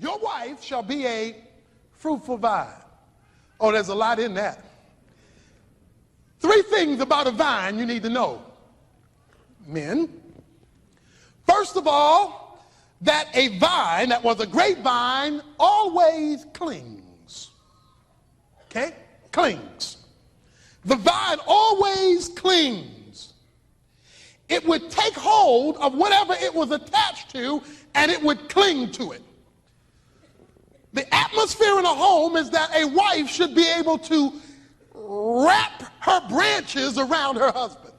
Your wife shall be a fruitful vine. Oh, there's a lot in that. 3 things about a vine you need to know, men. First of all, that a vine that was a grapevine always clings. Okay? Clings. The vine always clings. It would take hold of whatever it was attached to, and it would cling to it. The atmosphere in a home is that a wife should be able to wrap her branches around her husband.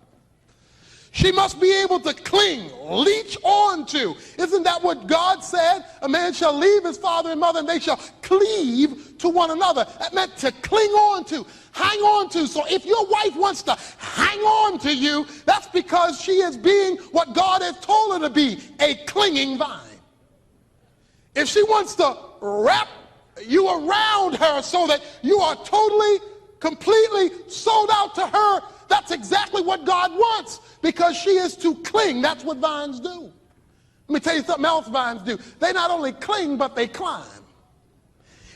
She must be able to cling, leech on to. Isn't that what God said? A man shall leave his father and mother and they shall cleave to one another. That meant to cling on to, hang on to. So if your wife wants to hang on to you, that's because she is being what God has told her to be, a clinging vine. If she wants to wrap you around her so that you are totally, completely sold out to her, that's exactly what God wants, because she is to cling. That's what vines do. Let me tell you something else vines do. They not only cling, but they climb.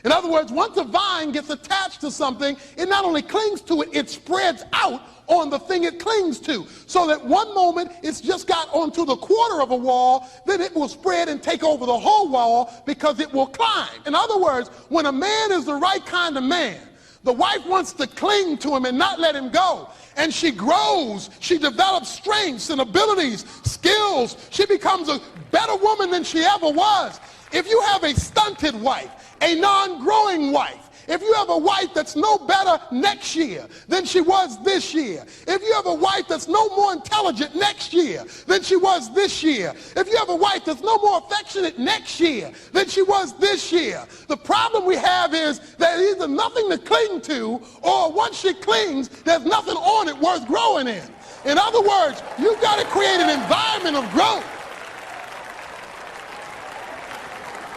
In other words, once a vine gets attached to something, it not only clings to it, it spreads out on the thing it clings to. So that one moment it's just got onto the quarter of a wall, then it will spread and take over the whole wall because it will climb. In other words, when a man is the right kind of man, the wife wants to cling to him and not let him go. And she grows, she develops strengths and abilities, skills. She becomes a better woman than she ever was. If you have a stunted wife, a non-growing wife, if you have a wife that's no better next year than she was this year, if you have a wife that's no more intelligent next year than she was this year, if you have a wife that's no more affectionate next year than she was this year, the problem we have is that there's either nothing to cling to, or once she clings, there's nothing on it worth growing in. In other words, you've got to create an environment of growth.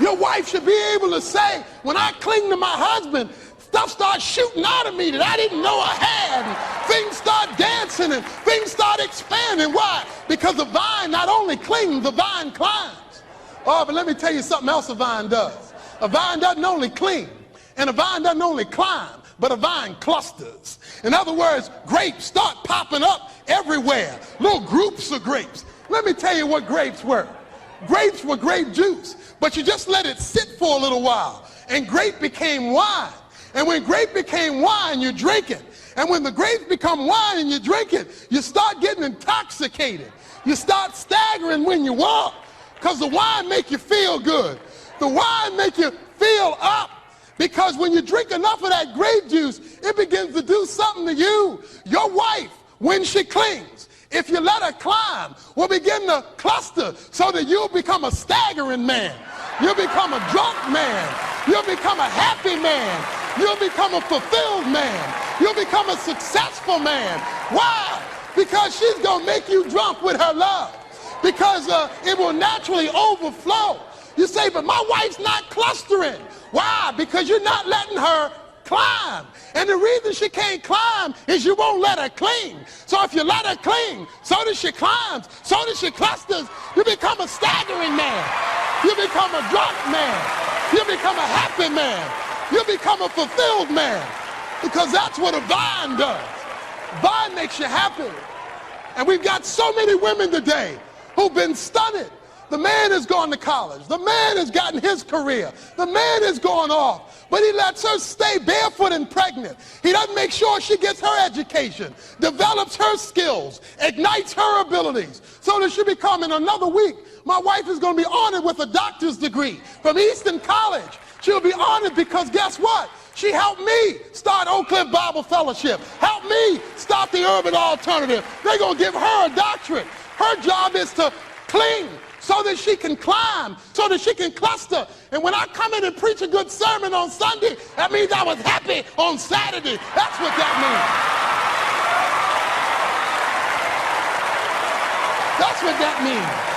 Your wife should be able to say, when I cling to my husband, stuff starts shooting out of me that I didn't know I had. And things start dancing and things start expanding. Why? Because the vine not only clings, the vine climbs. Oh, but let me tell you something else a vine does. A vine doesn't only cling, and a vine doesn't only climb, but a vine clusters. In other words, grapes start popping up everywhere. Little groups of grapes. Let me tell you what grapes were. Grapes were grape juice, but you just let it sit for a little while, and grape became wine. And when grape became wine, you drink it. And when the grapes become wine and you drink it, you start getting intoxicated. You start staggering when you walk, because the wine make you feel good. The wine make you feel up, because when you drink enough of that grape juice, it begins to do something to you. Your wife, when she clings, if you let her climb, will begin to cluster so that you'll become a staggering man. You'll become a drunk man. You'll become a happy man. You'll become a fulfilled man. You'll become a successful man. Why? Because she's going to make you drunk with her love. Because it will naturally overflow. You say, but my wife's not clustering. Why? Because you're not letting her climb. And the reason she can't climb is you won't let her cling. So if you let her cling, so that she climbs, so that she clusters, you become a staggering man. You become a drunk man. You become a happy man. You become a fulfilled man. Because that's what a vine does. Vine makes you happy. And we've got so many women today who've been stunted. The man has gone to college. The man has gotten his career. The man has gone off. But he lets her stay barefoot and pregnant. He doesn't make sure she gets her education, develops her skills, ignites her abilities, so that she become, in another week, my wife is going to be honored with a doctor's degree from Easton College. She'll be honored because guess what? She helped me start Oak Cliff Bible Fellowship, helped me start the Urban Alternative. They're going to give her a doctorate. Her job is to cling so that she can climb, so that she can cluster. And when I come in and preach a good sermon on Sunday, that means I was happy on Saturday. That's what that means. That's what that means.